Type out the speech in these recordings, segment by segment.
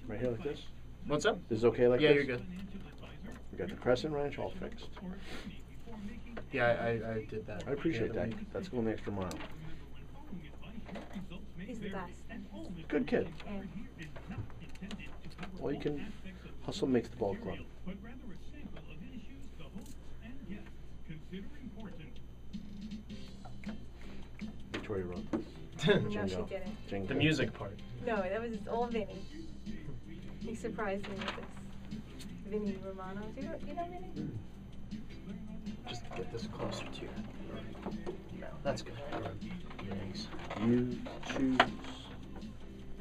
Right here like this? What's up? Is it okay like Yeah, this? you're good. We got the Crescent Wrench all fixed. Yeah, I did that. I appreciate the that. week. That's going the extra mile. He's the best. Good kid. Yeah. Well, you can hustle makes the ball club. Victoria wrote this. No, she Jingo. didn't. Jingo. The music part. No, that was all Vinny. He surprised me with this. Vinny Romano. Do you know Vinny? Just get this closer to you. No, that's good. Thanks. You choose. And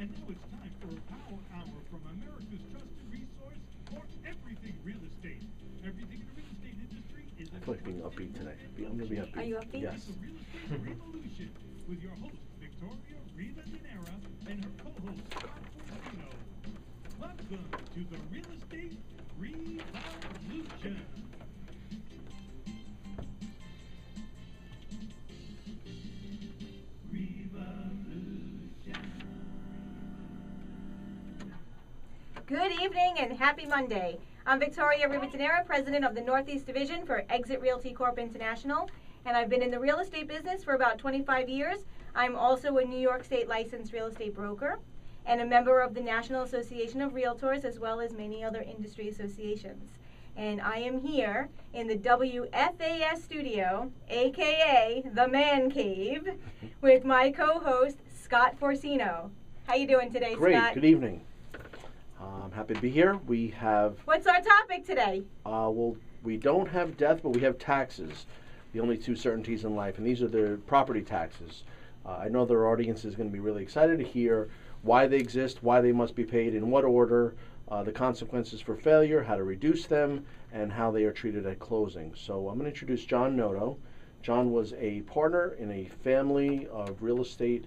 now it's time for a power hour from America's trusted resource for everything real estate. Everything in the real estate industry is I feel like being upbeat today. I'm going to be upbeat. Are you upbeat? Yes. the Real Estate Revolution with your host, Victoria Riva Dinera, and her co-host, Scott Fortino. Welcome to the Real Estate Revolution. Good evening and happy Monday. I'm Victoria Rivatanera, president of the Northeast Division for Exit Realty Corp International, and I've been in the real estate business for about 25 years. I'm also a New York State licensed real estate broker and a member of the National Association of Realtors, as well as many other industry associations. And I am here in the WFAS studio, aka the Man Cave, with my co-host Scott Forcino. How you doing today, Great. Scott? Good evening. I'm happy to be here. We have, What's our topic today? well, we don't have death, but we have taxes. The only two certainties in life, and these are the property taxes. I know their audience is going to be really excited to hear why they exist, why they must be paid, in what order, the consequences for failure, how to reduce them, and how they are treated at closing. So I'm going to introduce John Noto. John was a partner in a family of real estate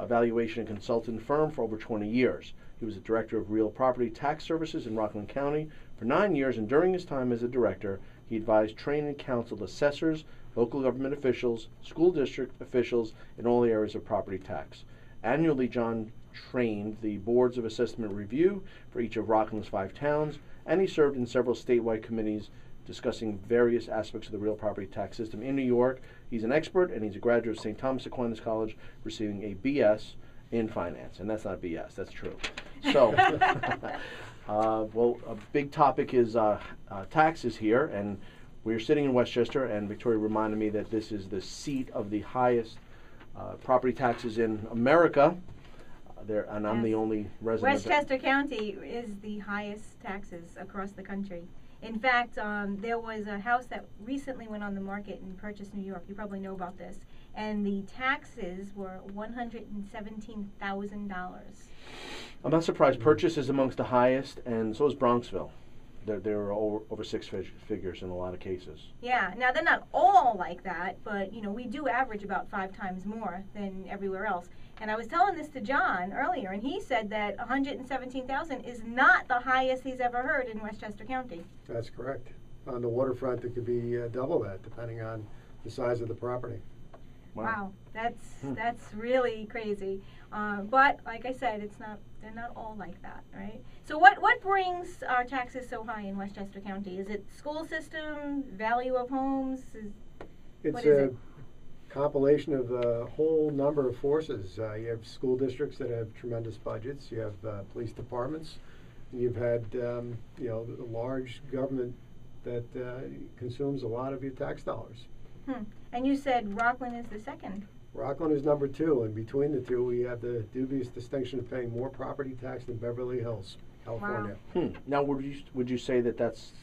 valuation and consultant firm for over 20 years. He was a director of real property tax services in Rockland County for 9 years, and during his time as a director, he advised, trained, and counseled assessors, local government officials, school district officials in all areas of property tax. Annually, John trained the boards of assessment review for each of Rockland's 5 towns, and he served in several statewide committees discussing various aspects of the real property tax system in New York. He's an expert, and he's a graduate of St. Thomas Aquinas College, receiving a BS in finance. And that's not BS, that's true. So, well, a big topic is taxes here, and we're sitting in Westchester, and Victoria reminded me that this is the seat of the highest property taxes in America. And I'm the only resident. Westchester County is the highest taxes across the country. In fact, there was a house that recently went on the market in Purchase, New York. You probably know about this. And the taxes were $117,000. I'm not surprised. Purchase is amongst the highest, and so is Bronxville. They're over 6 figures in a lot of cases. Yeah, now they're not all like that, but you know, we do average about 5 times more than everywhere else. And I was telling this to John earlier, and he said that $117,000 is not the highest he's ever heard in Westchester County. That's correct. On the waterfront, it could be double that, depending on the size of the property. Wow, that's really crazy. But like I said, they're not all like that, right? So what brings our taxes so high in Westchester County? Is it school system, value of homes? It's is a it? compilation of a whole number of forces. You have school districts that have tremendous budgets. You have police departments. You've had a large government that consumes a lot of your tax dollars. And you said Rockland is the second. Rockland is number 2, and between the two, we have the dubious distinction of paying more property tax than Beverly Hills, California. Wow. Now, would you say that that's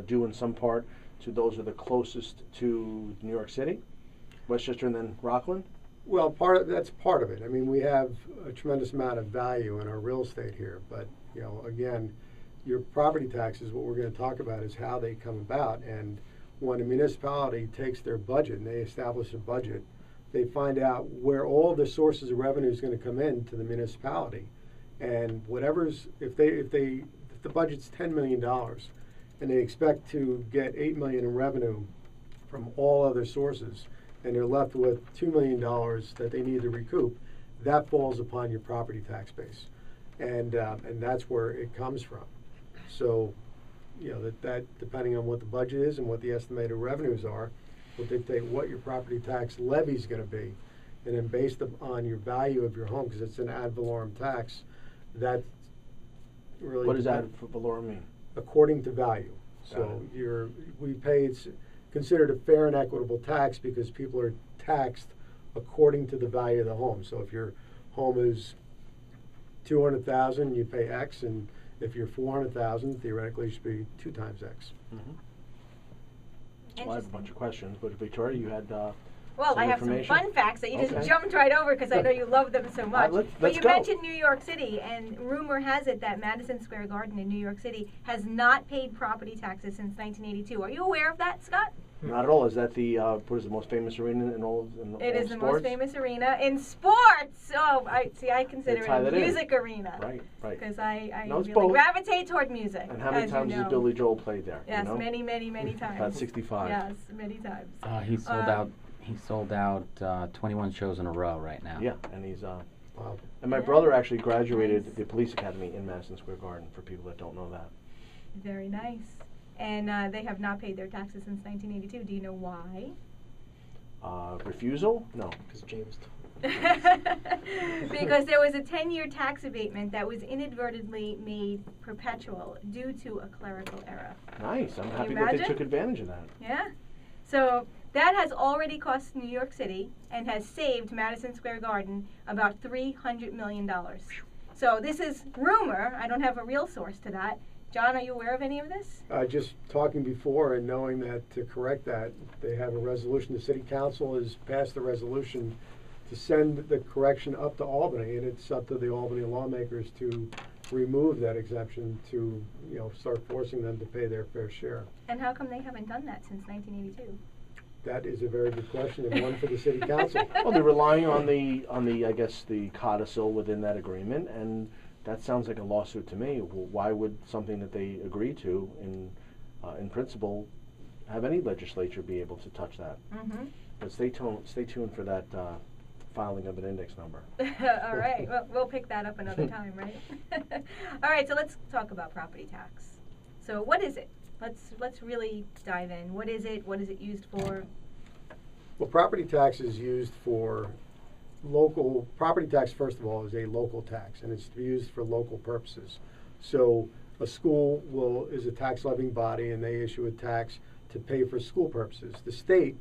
due in some part to those who are the closest to New York City, Westchester, and then Rockland? Well, that's part of it. I mean, we have a tremendous amount of value in our real estate here, but again, your property taxes. What we're going to talk about is how they come about, and when a municipality takes their budget and they establish a budget, they find out where all the sources of revenue is going to come in to the municipality, and if the budget's $10 million and they expect to get $8 million in revenue from all other sources, and they're left with $2 million that they need to recoup, that falls upon your property tax base. and that's where it comes from. So, that depending on what the budget is and what the estimated revenues are, will dictate what your property tax levy is going to be, and then based on your value of your home, because it's an ad valorem tax, that really What does ad valorem mean? according to value. Got So it's considered a fair and equitable tax because people are taxed according to the value of the home. So if your home is $200,000, you pay X, and if you're $400,000, theoretically, it should be 2 times X. Well, I have a bunch of questions, but Victoria, you had Well, some I have some information? fun facts that you Okay. just jumped right over because I know you love them so much. let's But you go. mentioned New York City, and rumor has it that Madison Square Garden in New York City has not paid property taxes since 1982. Are you aware of that, Scott? Not at all. Is that the what is the most famous arena in all of It all is the sports? most famous arena in sports. Oh, I consider tie it that a in. music arena. Right, right. Because I No, it's really both. gravitate toward music. And how many as times you has know. Billy Joel played there? Yes, you know? many, many, many times. About 65. Yes, many times. He sold out. He sold out 21 shows in a row right now. Yeah, and he's Wow. and my Yeah. brother actually graduated Nice. the police academy in Madison Square Garden. For people that don't know that. Very nice. And they have not paid their taxes since 1982. Do you know why? Refusal? No. Because James. Because there was a 10-year tax abatement that was inadvertently made perpetual due to a clerical error. Nice. I'm Can you happy that they imagine? took advantage of that. Yeah. So that has already cost New York City and has saved Madison Square Garden about $300 million. So this is rumor. I don't have a real source to that. John, are you aware of any of this? Just talking before and knowing that to correct that, they have a resolution. The city council has passed the resolution to send the correction up to Albany, and it's up to the Albany lawmakers to remove that exemption to, start forcing them to pay their fair share. And how come they haven't done that since 1982? That is a very good question, and one for the city council. Well, they're relying on the I guess the codicil within that agreement, and that sounds like a lawsuit to me. Well, why would something that they agree to in principle have any legislature be able to touch that? Mm-hmm. But stay tuned for that filing of an index number. All right. Well, we'll pick that up another time, right? All right. So let's talk about property tax. So what is it? Let's really dive in. What is it? What is it used for? Well, property tax is used for local, property tax, first of all, is a local tax, and it's to be used for local purposes. So a school is a tax levying body, and they issue a tax to pay for school purposes. The state,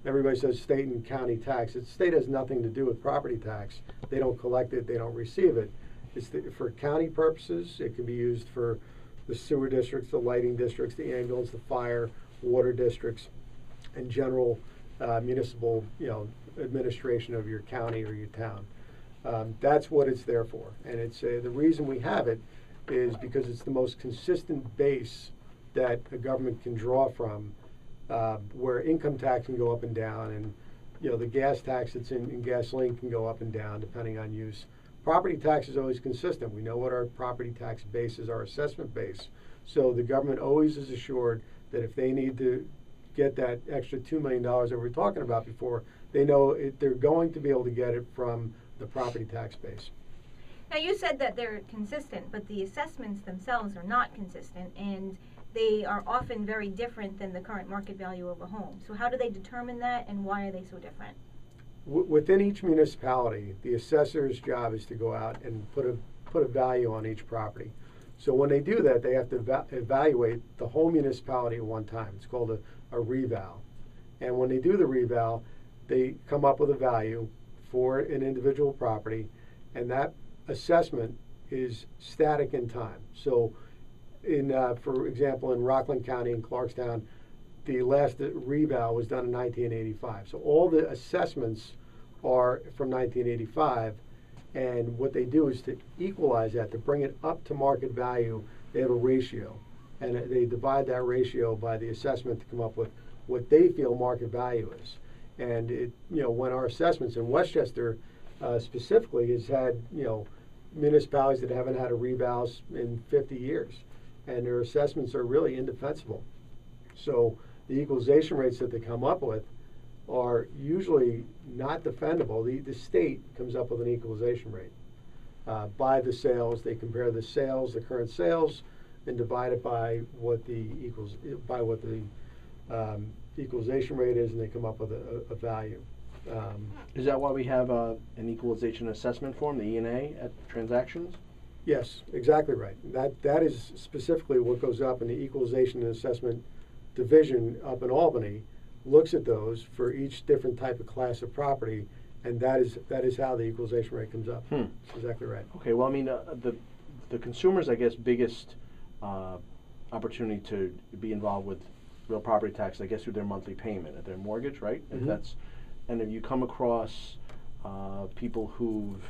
everybody says state and county tax. The state has nothing to do with property tax. They don't collect it, they don't receive it. It's for county purposes. It can be used for the sewer districts, the lighting districts, the ambulance, the fire, water districts, and general municipal, administration of your county or your town. That's what it's there for, and it's the reason we have it is because it's the most consistent base that a government can draw from, where income tax can go up and down, and the gas tax that's in gasoline can go up and down depending on use. Property tax is always consistent. We know what our property tax base is, our assessment base. So the government always is assured that if they need to get that extra $2 million that we were talking about before, they know they're going to be able to get it from the property tax base. Now you said that they're consistent, but the assessments themselves are not consistent, and they are often very different than the current market value of a home. So how do they determine that, and why are they so different? Within each municipality, the assessor's job is to go out and put a value on each property. So when they do that, they have to evaluate the whole municipality at one time. It's called a reval. And when they do the reval, they come up with a value for an individual property, and that assessment is static in time. So for example, in Rockland County and Clarkstown, the last reval was done in 1985. So all the assessments are from 1985, and what they do is to equalize that, to bring it up to market value. They have a ratio, and they divide that ratio by the assessment to come up with what they feel market value is. And when our assessments in Westchester specifically has had municipalities that haven't had a reval in 50 years, and their assessments are really indefensible. So the equalization rates that they come up with are usually not defendable. The state comes up with an equalization rate. by the sales. They compare the sales, the current sales, and divide it by what the equalization rate is, and they come up with a value. Is that why we have an equalization assessment form, the E&A, at transactions? Yes, exactly right. That is specifically what goes up in the Equalization and Assessment Division up in Albany, looks at those for each different type of class of property, and that is how the equalization rate comes up. Hmm. Exactly right. Okay, well, I mean, the consumer's, I guess, biggest opportunity to be involved with real property tax, I guess, through their monthly payment at their mortgage, right? Mhm. And if you come across people who've,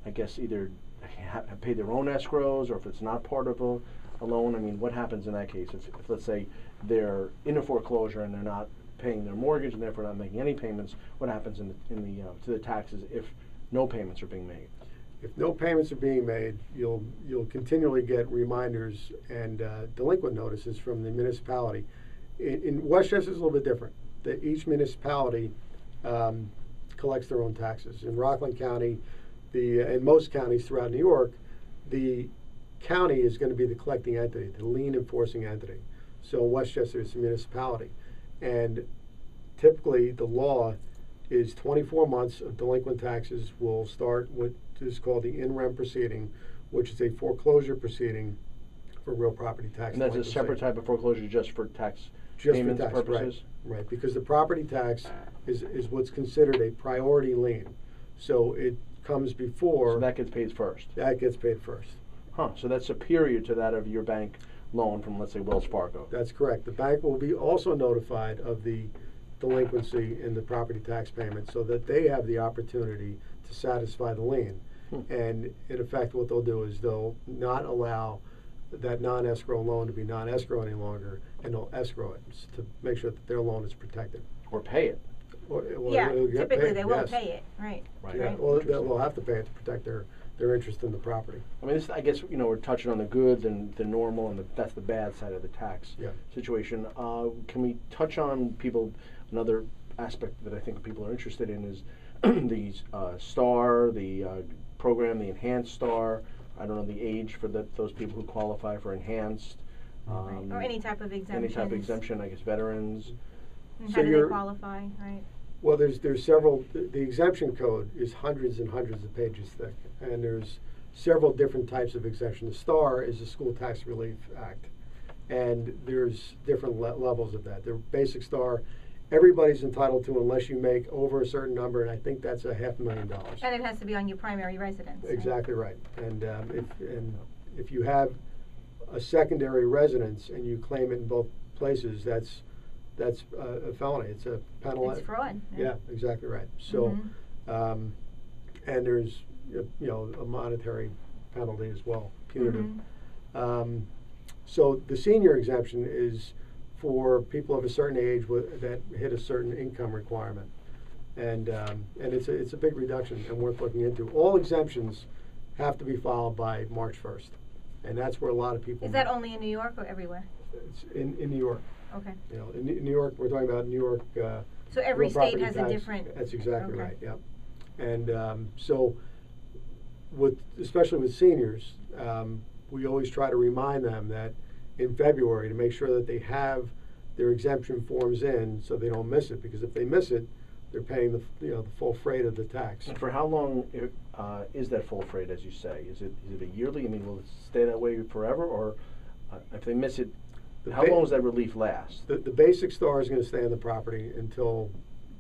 I guess, either have paid their own escrows, or if it's not part of a loan, I mean, what happens in that case? If let's say they're in a foreclosure and they're not paying their mortgage and therefore not making any payments, what happens to the taxes if no payments are being made? If no payments are being made, you'll continually get reminders and delinquent notices from the municipality. In Westchester, it's a little bit different. Each municipality collects their own taxes. In Rockland County, in most counties throughout New York, the county is going to be the collecting entity, the lien enforcing entity. So in Westchester, it's a municipality. And typically, the law is 24 months of delinquent taxes will start what is called the in rem proceeding, which is a foreclosure proceeding for real property tax. And that's a delinquency. separate type of foreclosure just for tax Just payments for tax, purposes? Right, because the property tax is what's considered a priority lien. So it comes before. So that gets paid first? That gets paid first. Huh, so that's superior to that of your bank loan from, let's say, Wells Fargo? That's correct. The bank will be also notified of the delinquency in the property tax payment so that they have the opportunity to satisfy the lien. And in effect, what they'll do is they'll not allow that non-escrow loan to be non-escrow any longer, and they'll escrow it to make sure that their loan is protected. Or pay it? Yeah, it'll get typically paid, they won't yes. pay it, right. Right. Yeah, Right. well, they'll have to pay it to protect their interest in the property. I mean, this, I guess, we're touching on the good and the normal, and that's the bad side of the tax Yeah. situation. Can we touch on another aspect that I think people are interested in is the STAR, the program, the Enhanced STAR. I don't know the age for those people who qualify for Enhanced. Right. Or any type of exemption. Any type of exemption, I guess veterans. And So how do they you're- qualify, right? Well, there's several. The exemption code is hundreds and hundreds of pages thick, and there's several different types of exemption. The STAR is the School Tax Relief Act, and there's different levels of that. The basic STAR, everybody's entitled to unless you make over a certain number, and I think that's $500,000. And it has to be on your primary residence. right? Exactly right. And if you have a secondary residence and you claim it in both places, that's a felony. It's a penalty. It's fraud. Yeah, exactly right. So, Mhm. and there's a monetary penalty as well, punitive. Mhm. So the senior exemption is for people of a certain age that hit a certain income requirement, and it's a big reduction and worth looking into. All exemptions have to be filed by March 1st, and that's where a lot of people. Is that only in New York or everywhere? It's in New York. Okay. In New York, we're talking about New York. So every real state property has a tax. different. That's exactly Okay. right. Yep. And so, especially with seniors, we always try to remind them that in February to make sure that they have their exemption forms in so they don't miss it, because if they miss it, they're paying the full freight of the tax. And for how long is that full freight, as you say? Is it a yearly? I mean, will it stay that way forever, or if they miss it, how long does that relief last? The basic STAR is going to stay on the property until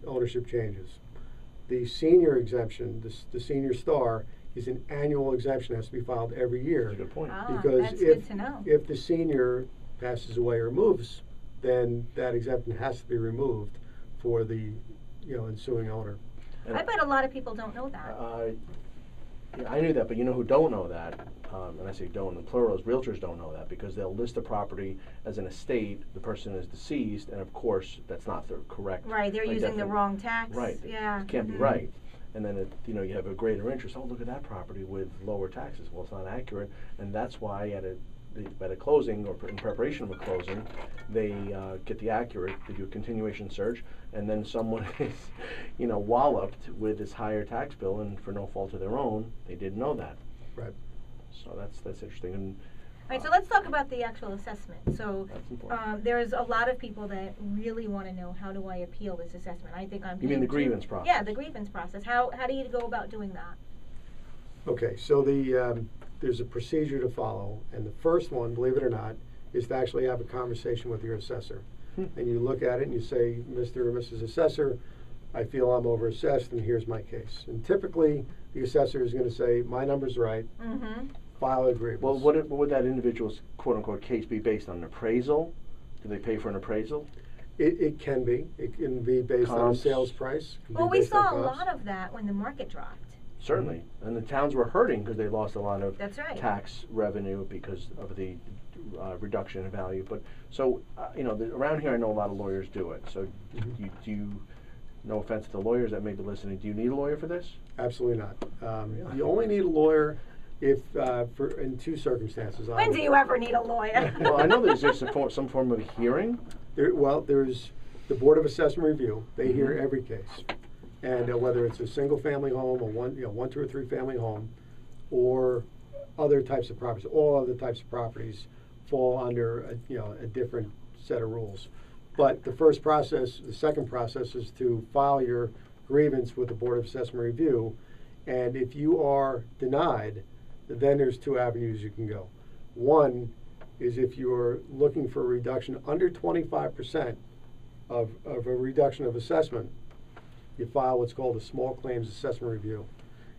ownership changes. The senior exemption, the senior STAR, is an annual exemption, has to be filed every year. That's a good point. Ah, Because that's good to know. if the senior passes away or moves, then that exemption has to be removed for the ensuing owner. And I bet a lot of people don't know that. Yeah, I knew that, but you know who don't know that? And I say don't in plural, realtors don't know that because they'll list a property as an estate, the person is deceased, and of course, that's not the correct. Right, they're using the definition. wrong tax. Right. Yeah. It can't be Mhm. right. And then, you have a greater interest. Oh, look at that property with lower taxes. Well, it's not accurate. And that's why at a closing or in preparation of a closing, they get the accurate, they do a continuation search, and then someone is, walloped with this higher tax bill, and for no fault of their own, they didn't know that. Right. So that's interesting, and All right, so let's talk about the actual assessment. So that's important. there's a lot of people that really want to know, how do I appeal this assessment? I think I'm You mean the being too- grievance process? Yeah, the grievance process. How do you go about doing that? Okay, so there's a procedure to follow, and the first one, believe it or not, is to actually have a conversation with your assessor. And you look at it and you say, Mr. or Mrs. Assessor, I feel I'm overassessed and here's my case. And typically, the assessor is gonna say, my number's right, Mm-hmm. file a grievance. Well, what would that individual's quote-unquote case be based on? An appraisal? Do they pay for an appraisal? It can be. It can be based on a Comps. sales price. It can be Well, we based on saw a comps. lot of that when the market dropped. Certainly, and the towns were hurting because they lost a lot of That's right. tax revenue because of the reduction in value. But so around here, I know a lot of lawyers do it. So Mhm. do you? No offense to the lawyers that may be listening. Do you need a lawyer for this? Absolutely not. Really? You only need a lawyer if, in two circumstances. When do you ever need a lawyer? Well, I know there's some form of hearing. There's the Board of Assessment Review. They hear Mhm. every case. And whether it's a single-family home, or one, 2 or 3 family home, or other types of properties, all other types of properties fall under a different set of rules. But the second process is to file your grievance with the Board of Assessment Review. And if you are denied, then there's 2 avenues you can go. One is if you're looking for a reduction under 25% of a reduction of assessment, you file what's called a small claims assessment review.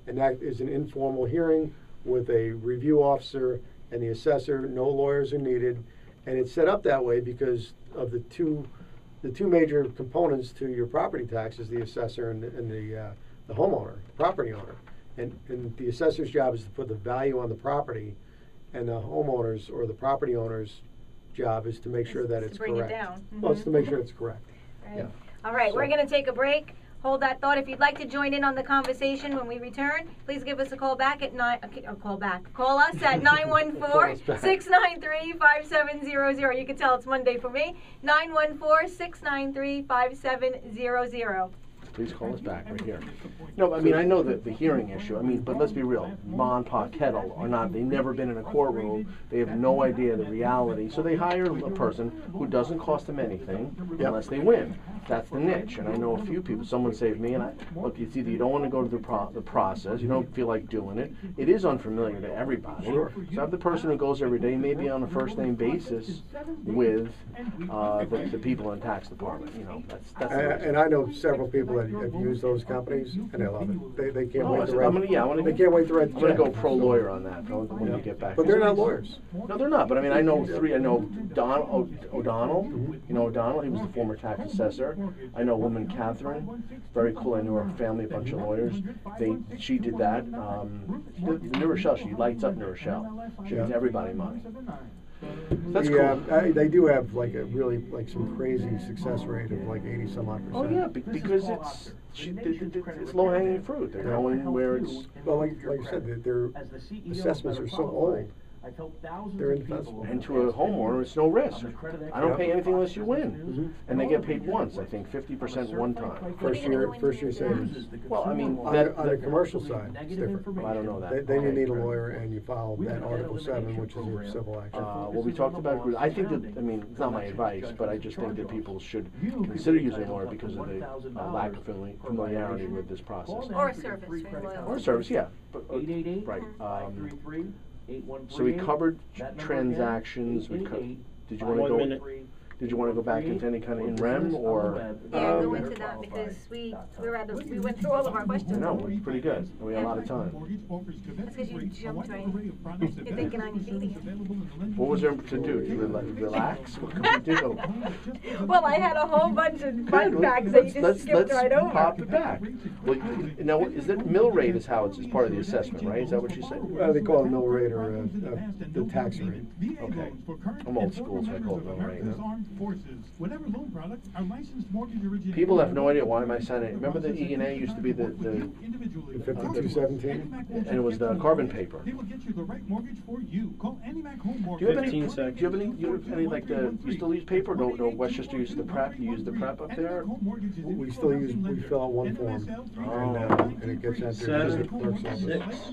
And that is an informal hearing with a review officer and the assessor. No lawyers are needed. And it's set up that way because of the two major components to your property tax is the assessor and the homeowner, the property owner. And the assessor's job is to put the value on the property, and the homeowner's or the property owner's job is to make sure that To it's bring it correct. down. Well, it's to Mhm. make sure it's correct. Right. Yeah. All right, we're So- going to take a break. Hold that thought. If you'd like to join in on the conversation when we return, please give us a call back at Call us at 914-693-5700. You can tell it's Monday for me. 914-693-5700. Please call us back right here. No, I mean, I know the hearing issue. I mean, but let's be real. Mom, Pa, Kettle or not, they've never been in a courtroom. They have no idea the reality. So they hire a person who doesn't cost them anything unless they win. That's the niche. And I know a few people, someone saved me, and look, it's either you don't want to go to the process, you don't feel like doing it. It is unfamiliar to everybody. Sure. So have the person who goes every day, maybe on a first name basis with the people in the tax department. That's the And I know several people that have used those companies, and they love it. They can't wait to I'm write. gonna They can't wait to write the I'm gonna check. go pro lawyer on that when we get back. But they're not lawyers. No, they're not. But I mean, I know 3. I know O'Donnell. You know O'Donnell. He was the former tax assessor. I know a woman, Catherine. Very cool. I knew her family, a bunch of lawyers. She did that. New Rochelle. She lights up New Rochelle. She gives everybody money. That's cool. They do have like some crazy success rate of like 80 some odd percent. Oh yeah, because it's low hanging fruit. They're going where it's. Well, like I said, their assessments are so old. They're indefensible. And to a homeowner, it's no risk. I don't pay anything unless you win, and they get paid once. I think 50% one time. First year savings. Well, I mean, On the commercial side, it's different. I don't know that. Then you need a lawyer, and you file that Article 7, which is your civil action. Well, we talked about. I think that. I mean, it's not my advice, but I just think that people should consider using a lawyer because of the lack of familiarity with this process. Or a service, right? Loyal. Or service, yeah. But, right. So we covered transactions. Did you want to go? Did you want to go back into any kind of in rem or? Yeah, go into that because we went through all of our questions. No, it was pretty good. We had a lot of time. That's because you jumped right in. You're thinking on your feet again. What was there to do? Did you relax? What could we do? Well, I had a whole bunch of fun Good. facts that you just skipped right over. Pop it back. Well, now, is that mill rate is how it's part of the assessment, right? Is that what you said? They call it mill rate or the tax rate. Okay. I'm old school, so I call it mill rate. armed forces. Whatever loan product, our licensed mortgage originator. People have no idea why am I signing. Remember the E&A used to be the individually. The 5217? and it was the carbon paper. They will get you the right mortgage for you. Call AnnieMac Home Do Mortgage. you have any? 15 Do seconds. you have any like the? You still use paper? No, Westchester uses the prep. You use the prep up there. We still use, we fill out one form. And it gets entered into the clerk's office.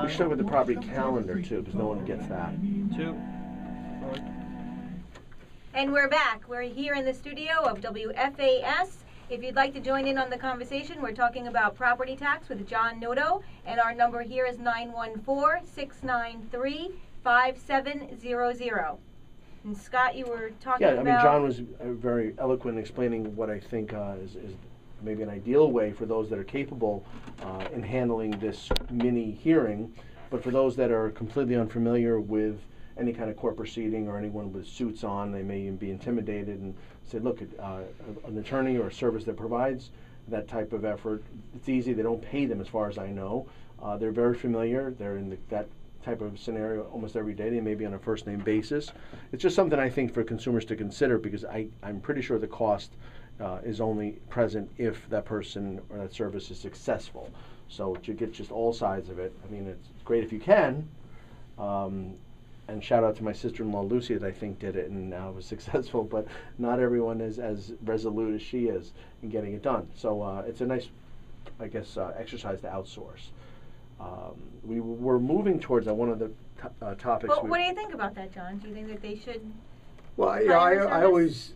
We should with the property calendar too, because no one gets that. 2, 1. And we're back. We're here in the studio of WFAS. If you'd like to join in on the conversation, we're talking about property tax with John Noto, and our number here is 914-693-5700. And Scott, you were talking Yeah, I about... mean, John was very eloquent in explaining what I think is maybe an ideal way for those that are capable in handling this mini hearing. But for those that are completely unfamiliar with any kind of court proceeding or anyone with suits on, they may even be intimidated and say, look, an attorney or a service that provides that type of effort, it's easy. They don't pay them as far as I know. They're very familiar. They're in that type of scenario almost every day. They may be on a first name basis. It's just something I think for consumers to consider, because I'm pretty sure the cost is only present if that person or that service is successful. So to get just all sides of it, I mean, it's great if you can. And shout out to my sister-in-law Lucy that I think did it and now was successful, but not everyone is as resolute as she is in getting it done. So it's a nice, I guess, exercise to outsource. We were moving towards one of the topics. Well, what do you think about that, John? Do you think that they should... Well, you know, hire a I service? always,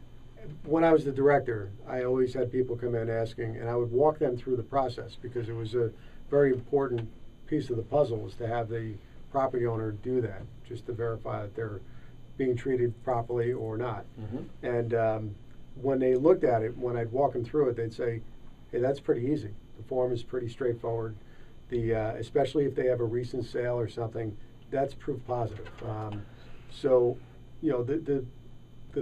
when I was the director, I always had people come in asking, and I would walk them through the process, because it was a very important piece of the puzzle was to have the property owner do that, just to verify that they're being treated properly or not. Mhm. And when they looked at it, when I'd walk them through it, they'd say, hey, that's pretty easy. The form is pretty straightforward. Especially if they have a recent sale or something, that's proof positive. So, you know, the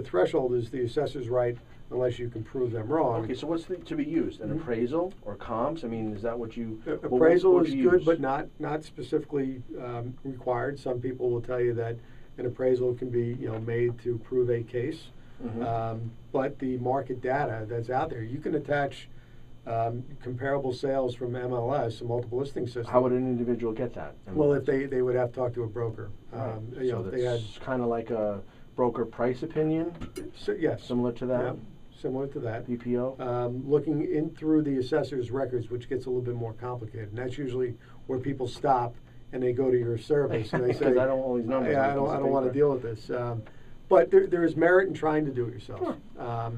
threshold is the assessor's right unless you can prove them wrong. Okay, so what's to be used? An appraisal or comps? I mean, is that what you... Appraisal what is you good, use? but not specifically required. Some people will tell you that an appraisal can be, you know, made to prove a case. Mhm. But the market data that's out there, you can attach comparable sales from MLS, a multiple listing system. How would an individual get that? I mean, Well, if they would have to talk to a broker. right. You So know, if they had, that's kind of like a broker price opinion, yes, similar to that, yeah, similar to that. BPO. Looking in through the assessor's records, which gets a little bit more complicated, and that's usually where people stop and they go to your service and they say, Because I don't always know. yeah, I don't want to deal with this. But there is merit in trying to do it yourself.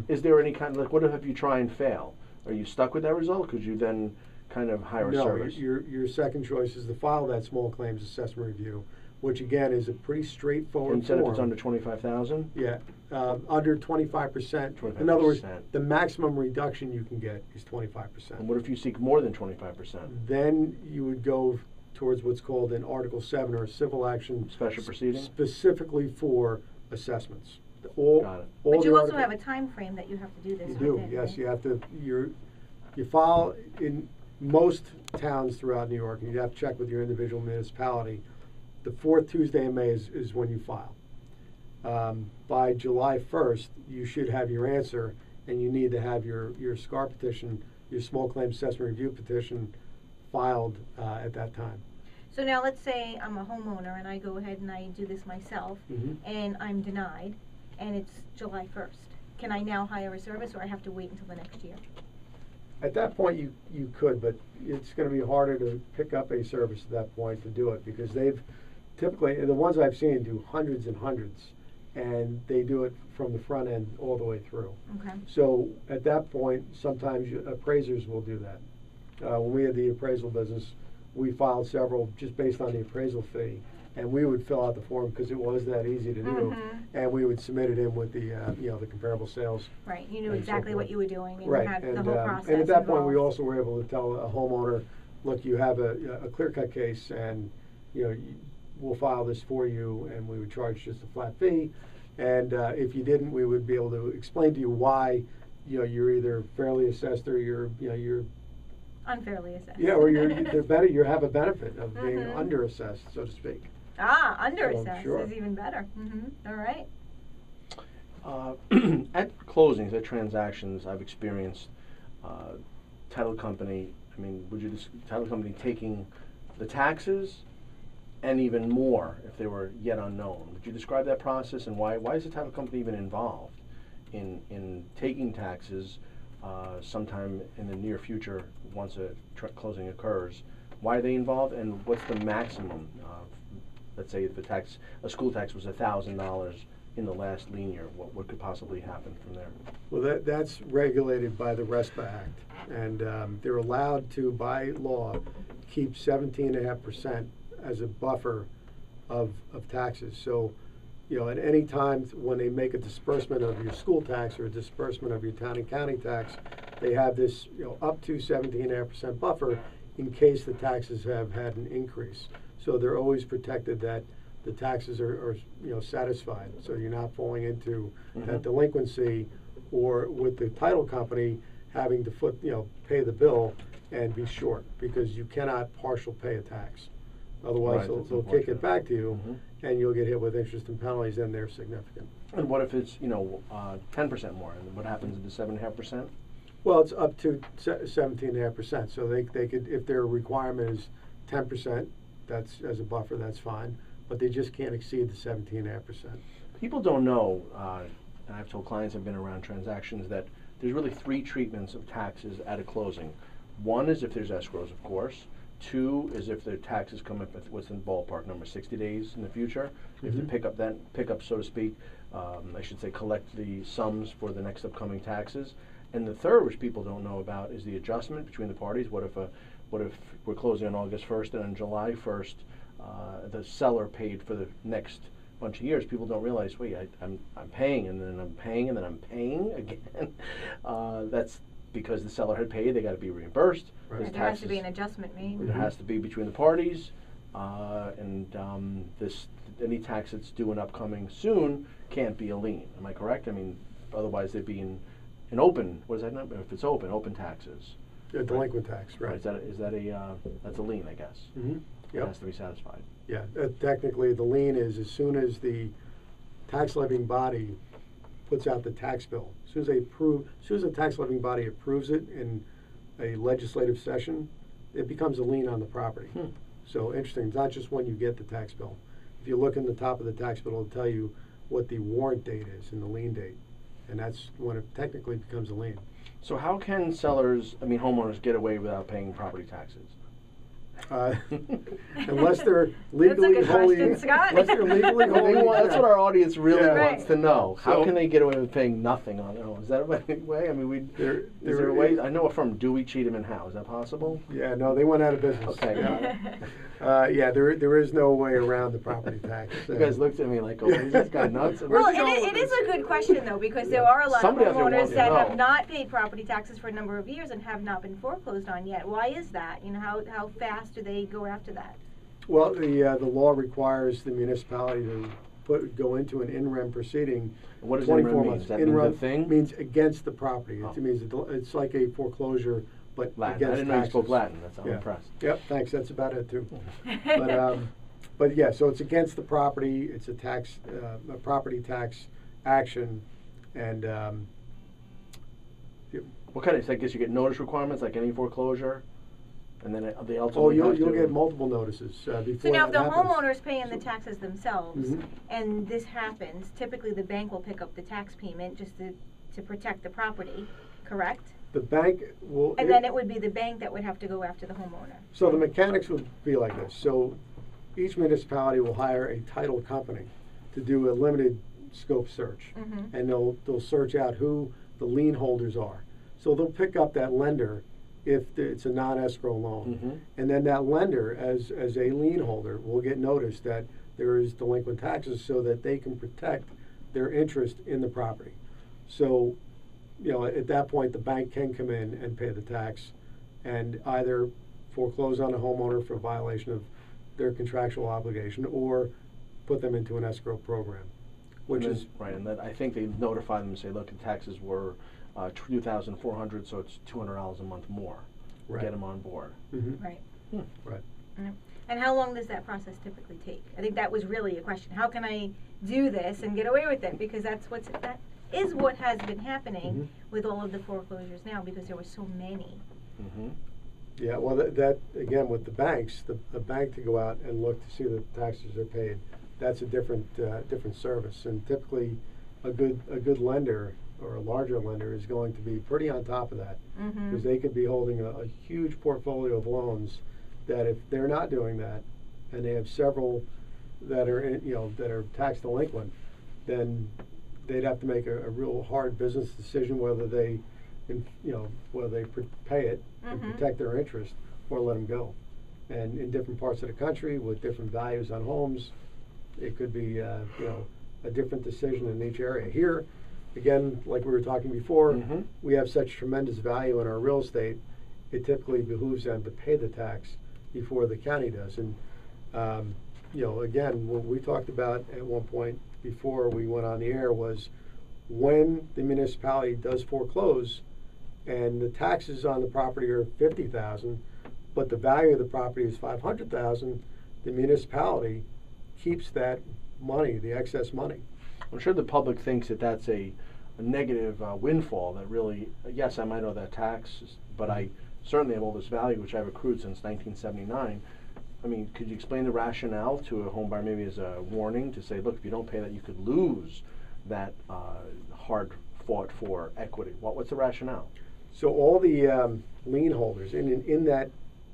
Is there any kind of, like, what if you try and fail? Are you stuck with that result? Could you then kind of hire a No, service? your second choice is to file that small claims assessment review, which again is a pretty straightforward Instead form. if it's under 25,000? Yeah, under 25%. In other words, 25%. the maximum reduction you can get is 25%. And what if you seek more than 25%? Then you would go towards what's called an Article 7 or a civil action. Special proceeding? Specifically for assessments. All, Got it. all But the you also article- have a time frame that you have to do this You do, within, yes, right? you have to, you file in most towns throughout New York, and you have to check with your individual municipality. The fourth Tuesday in May is when you file. By July 1st, you should have your answer, and you need to have your SCAR petition, your small claims assessment review petition filed at that time. So now let's say I'm a homeowner and I go ahead and I do this myself Mhm. and I'm denied and it's July 1st. Can I now hire a service or I have to wait until the next year? At that point, you could, but it's going to be harder to pick up a service at that point to do it, because they've typically, the ones I've seen do hundreds and hundreds, and they do it from the front end all the way through. Okay. So at that point, sometimes appraisers will do that. When we had the appraisal business, we filed several just based on the appraisal fee, and we would fill out the form because it was that easy to do, Mhm. and we would submit it in with the the comparable sales. Right, you knew And so exactly what forth. you were doing and Right, you had and the whole process and at that point, we involved. also were able to tell a homeowner, look, you have a clear-cut case, and we'll file this for you, and we would charge just a flat fee. And if you didn't, we would be able to explain to you why you're either fairly assessed or you're Unfairly assessed. or they're better. You have a benefit of being Mhm. under-assessed, so to speak. Ah, under assessed sure. is even better. All right. At closings, at transactions, I've experienced title company. I mean, title company taking the taxes and even more if they were yet unknown. Would you describe that process, and why is the title company even involved in taking taxes sometime in the near future once a closing occurs? Why are they involved, and what's the maximum? Let's say if a school tax was $1,000 in the last lien year, what could possibly happen from there? Well, that's regulated by the RESPA Act, and they're allowed to, by law, keep 17.5% as a buffer of taxes. So, at any time when they make a disbursement of your school tax or a disbursement of your town and county tax, they have this, up to 17.5% buffer in case the taxes have had an increase. So they're always protected that the taxes are satisfied, so you're not falling into that delinquency, or with the title company having to pay the bill and be short, because you cannot partial pay a tax. Otherwise, Right, they'll kick it back to you, and you'll get hit with interest and penalties, and they're significant. And what if it's 10% more? And what happens to the 7.5%? Well, it's up to 17.5%. So they could, if their requirement is 10%, that's as a buffer, that's fine. But they just can't exceed the 17.5%. People don't know, and I've told clients I've been around transactions, that there's really 3 treatments of taxes at a closing. One is if there's escrows, of course. 2 is if the taxes come up with what's in ballpark number 60 days in the future. If they pick up, so to speak, I should say, collect the sums for the next upcoming taxes. And the third, which people don't know about, is the adjustment between the parties. What if we're closing on August 1st and on July 1st, the seller paid for the next bunch of years? People don't realize, wait, I'm paying, and then I'm paying, and then I'm paying again. That's because the seller had paid. They got to be reimbursed. Right. There has to be an adjustment made. There has to be between the parties, and any tax that's due and upcoming soon can't be a lien. Am I correct? I mean, otherwise they'd be in open. What is that number? If it's open taxes. Yeah, delinquent tax, right? Is that that's a lien, I guess. It Yep. has to be satisfied. Yeah, technically, the lien is as soon as the tax levying body puts out the tax bill. As soon as the tax levying body approves it in a legislative session, it becomes a lien on the property. So interesting, it's not just when you get the tax bill. If you look in the top of the tax bill, it'll tell you what the warrant date is and the lien date. And that's when it technically becomes a lien. So how can homeowners get away without paying property taxes? Unless they're legally good holding, question, Scott. unless they're legally holding. That's what our audience really Yeah. wants to know. How So- can they get away with paying nothing on it? Is that a way? I mean, There- is there a way? I know a firm, Dewey, Cheatham and Howe. Is that possible? Yeah, no, they went out of business. Okay. Yeah, there is no way around the property tax. You guys looked at me like, oh, is this guy nuts? Well, Where's he going it with is a good question, though, because there are a lot Somebody of out there homeowners wants to that know. have not paid property taxes for a number of years and have not been foreclosed on yet. Why is that? How fast do they go after that? Well, the law requires the municipality to go into an in rem proceeding. What does in rem 24 mean? months. Does that In mean the rem thing? means against the property. Oh. It means it's like a foreclosure, but Latin. against I didn't know you spoke taxes. Latin. I'm Yeah. impressed. Yep, thanks. That's about it too. But yeah, so it's against the property. It's a property tax action, and What kind of? I guess you get notice requirements like any foreclosure, and then they ultimately oh, have you'll to. get multiple notices before. So now, if that the happens. homeowner's paying the taxes themselves, Mhm. and this happens, typically the bank will pick up the tax payment just to protect the property, correct? The bank will. And then it would be the bank that would have to go after the homeowner. So the mechanics would be like this. So each municipality will hire a title company to do a limited scope search. Mhm. And they'll search out who the lien holders are. So they'll pick up that lender if it's a non-escrow loan. Mhm. And then that lender, as a lien holder, will get notice that there is delinquent taxes so that they can protect their interest in the property. So, at that point, the bank can come in and pay the tax and either foreclose on the homeowner for violation of their contractual obligation or put them into an escrow program, which And then- is right, and then I think they notify them and say, look, the taxes were $2,400, so it's $200 a month more. Right. Get them on board. Mhm. Right. Right. Yep. And how long does that process typically take? I think that was really a question. How can I do this and get away with it? Because that is what has been happening with all of the foreclosures now, because there were so many. Mm-hmm. Yeah, well, that again, with the banks, the bank to go out and look to see that taxes are paid, that's a different service. And typically, a good lender or a larger lender is going to be pretty on top of that, because they could be holding a huge portfolio of loans that if they're not doing that, and they have several that are that are tax delinquent, then they'd have to make a real hard business decision whether they pay it and protect their interest or let them go. And in different parts of the country with different values on homes, it could be a different decision in each area. Here, again, like we were talking before, we have such tremendous value in our real estate. It typically behooves them to pay the tax before the county does. And again, what we talked about at one point before we went on the air was when the municipality does foreclose and the taxes on the property are $50,000, but the value of the property is $500,000, the municipality keeps that money, the excess money. I'm sure the public thinks that that's a negative windfall. That really, yes, I might owe that tax, but I certainly have all this value which I've accrued since 1979. I mean, could you explain the rationale to a home buyer, maybe as a warning, to say, look, if you don't pay that, you could lose that hard fought for equity? What's the rationale? So all the lien holders in that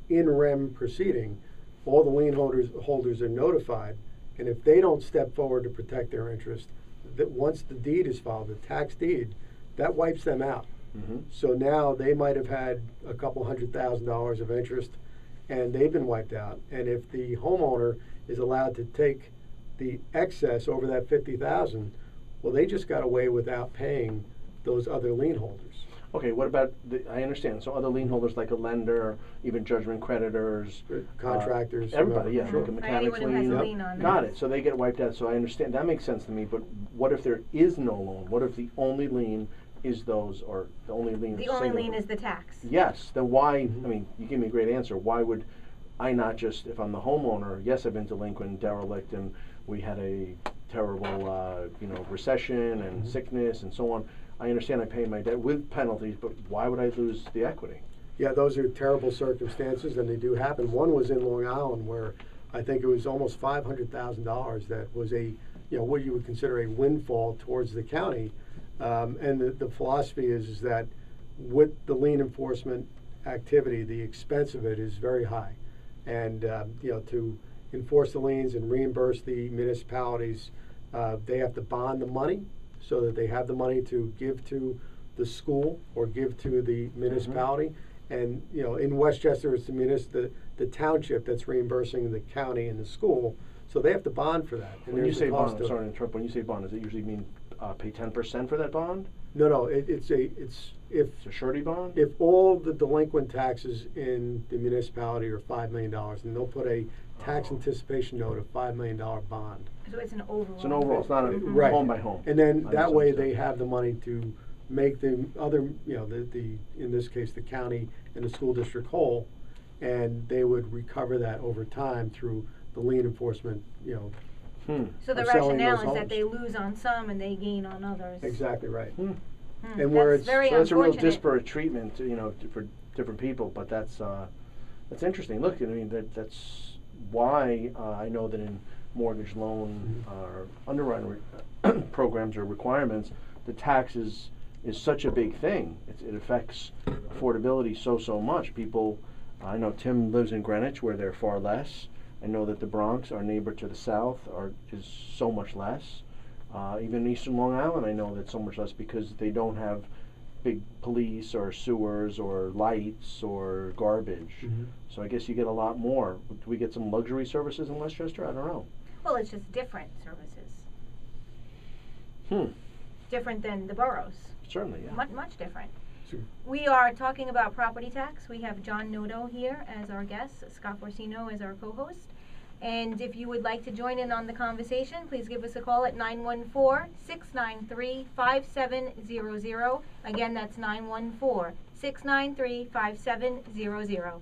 in rem proceeding, all the lien holders are notified, and if they don't step forward to protect their interest, that once the deed is filed, the tax deed, that wipes them out. So now they might have had a couple $100,000 of interest, and they've been wiped out. And if the homeowner is allowed to take the excess over that $50,000, well, they just got away without paying those other lien holders. Okay, what about I understand. So other lien holders like a lender, even judgment creditors, contractors, everybody, yeah, sure. mechanics Anyone who has a lien. lien on Got it. it. So they get wiped out. So I understand. That makes sense to me. But what if there is no loan? What if the only lien is those, or the only lien? The only lien is the tax. Yes. Then why? I mean, you gave me a great answer. Why would I not just, if I'm the homeowner? Yes, I've been delinquent, derelict, and we had a terrible, recession and sickness and so on. I understand I pay my debt with penalties, but why would I lose the equity? Yeah, those are terrible circumstances, and they do happen. One was in Long Island where I think it was almost $500,000 that was what you would consider a windfall towards the county. And the philosophy is that with the lien enforcement activity, the expense of it is very high. And, to enforce the liens and reimburse the municipalities, they have to bond the money so that they have the money to give to the school or give to the municipality. And, in Westchester, it's the township that's reimbursing the county and the school. So they have to bond for that. And When you there's a say cost bond, to I'm it. sorry to interrupt. When you say bond, does it usually mean pay 10% for that bond? No, it's It's a surety bond? if all the delinquent taxes in the municipality are $5 million, then they'll put a tax anticipation note of $5 million bond. So it's an overall. It's an overall. It's not a Right. home by home. And then I that way misunderstood. they have the money to make the other, the in this case, the county and the school district whole, and they would recover that over time through the lien enforcement, So the of selling rationale those is that homes. they lose on some and they gain on others. Exactly right. Hmm, And where that's it's- very So that's a real unfortunate. disparate treatment, for different people. But that's interesting. Look, I mean, that's why I know that in mortgage loan underwriting programs or requirements, the tax is such a big thing. It affects affordability so much. People, I know Tim lives in Greenwich where they're far less. I know that the Bronx, our neighbor to the south, is so much less. Even Eastern Long Island, I know that's so much less because they don't have big police or sewers or lights or garbage. So I guess you get a lot more. Do we get some luxury services in Westchester? I don't know. Well, it's just different services. Hmm. Different than the boroughs. Certainly, yeah. Much different. Sure. We are talking about property tax. We have John Noto here as our guest, Scott Forcino as our co-host. And if you would like to join in on the conversation, please give us a call at 914-693-5700. Again, that's 914-693-5700.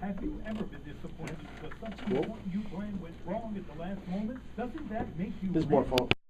Have you ever been disappointed because something Cool. important you planned went wrong at the last moment? Doesn't that make you There's more really phone.